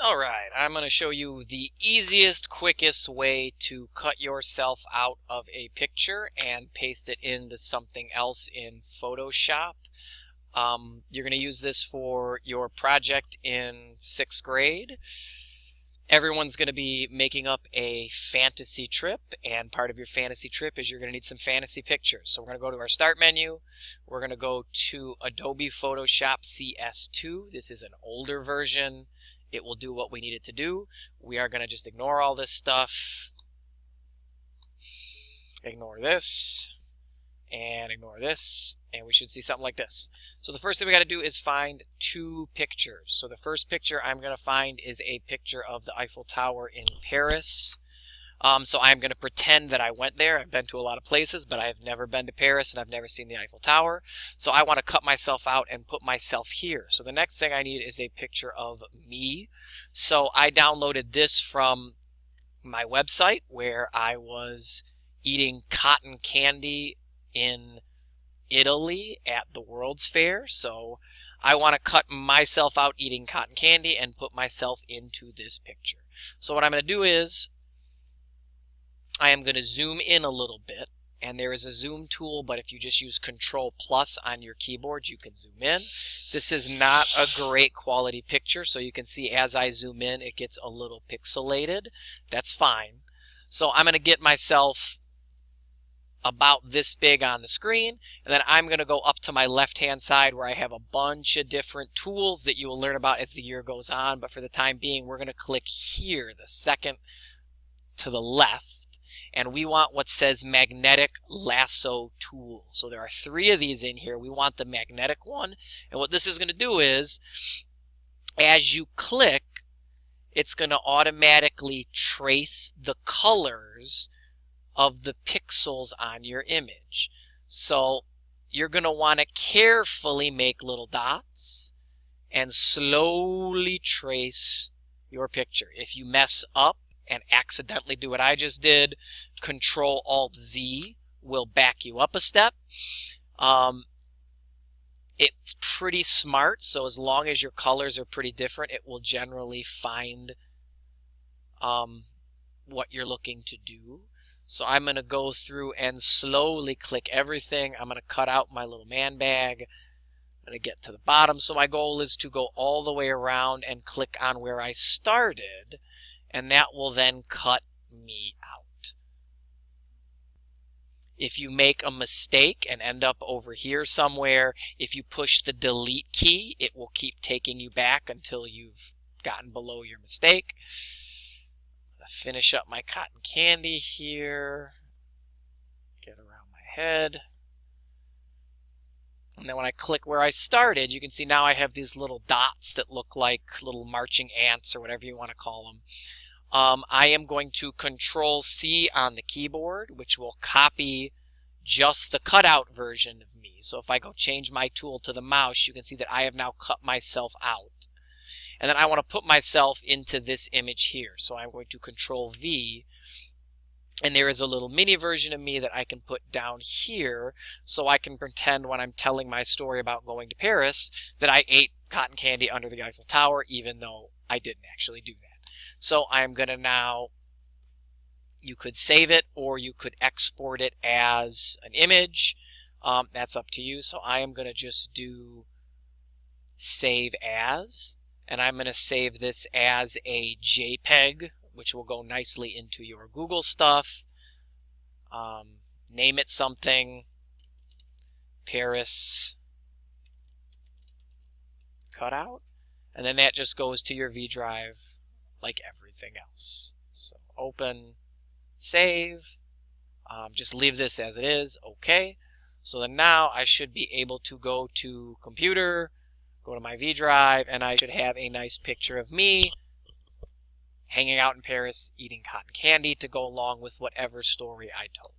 Alright, I'm going to show you the easiest, quickest way to cut yourself out of a picture and paste it into something else in Photoshop. You're going to use this for your project in 6th grade. Everyone's going to be making up a fantasy trip, and part of your fantasy trip is you're going to need some fantasy pictures. So we're going to go to our Start menu. We're going to go to Adobe Photoshop CS2. This is an older version. It will do what we need it to do. We are going to just ignore all this stuff. Ignore this. And ignore this. And we should see something like this. So the first thing we got to do is find two pictures. So the first picture I'm going to find is a picture of the Eiffel Tower in Paris. So I'm going to pretend that I went there. I've been to a lot of places, but I've never been to Paris and I've never seen the Eiffel Tower. So I want to cut myself out and put myself here. So the next thing I need is a picture of me. So I downloaded this from my website where I was eating cotton candy in Italy at the World's Fair. So I want to cut myself out eating cotton candy and put myself into this picture. So what I'm going to do is I am going to zoom in a little bit, and there is a zoom tool, but if you just use Control+ on your keyboard, you can zoom in. This is not a great quality picture, so you can see as I zoom in, it gets a little pixelated. That's fine. So I'm going to get myself about this big on the screen, and then I'm going to go up to my left-hand side where I have a bunch of different tools that you will learn about as the year goes on, but for the time being, we're going to click here, the second to the left. And we want what says magnetic lasso tool. So there are 3 of these in here. We want the magnetic one. And what this is going to do is, as you click, it's going to automatically trace the colors of the pixels on your image. So you're going to want to carefully make little dots and slowly trace your picture. If you mess up and accidentally do what I just did, Control-Alt-Z will back you up a step. It's pretty smart, so as long as your colors are pretty different, it will generally find what you're looking to do. So I'm going to go through and slowly click everything. I'm going to cut out my little man bag. I'm going to get to the bottom. So my goal is to go all the way around and click on where I started, and that will then cut me out. If you make a mistake and end up over here somewhere, if you push the delete key, it will keep taking you back until you've gotten below your mistake. I'm going to finish up my cotton candy here. Get around my head. And then when I click where I started, you can see now I have these little dots that look like little marching ants or whatever you want to call them. I am going to Control-C on the keyboard, which will copy just the cutout version of me. So if I go change my tool to the mouse, you can see that I have now cut myself out. And then I want to put myself into this image here. So I'm going to Control-V, and there is a little mini version of me that I can put down here, so I can pretend when I'm telling my story about going to Paris that I ate cotton candy under the Eiffel Tower, even though I didn't actually do that. So I'm going to now, you could save it or you could export it as an image. That's up to you. So I am going to just do save as, and I'm going to save this as a JPEG, which will go nicely into your Google stuff. Name it something, Paris cutout, and then that just goes to your V drive like everything else. So open, save, just leave this as it is, okay. So then now I should be able to go to computer, go to my V drive, and I should have a nice picture of me hanging out in Paris eating cotton candy to go along with whatever story I told.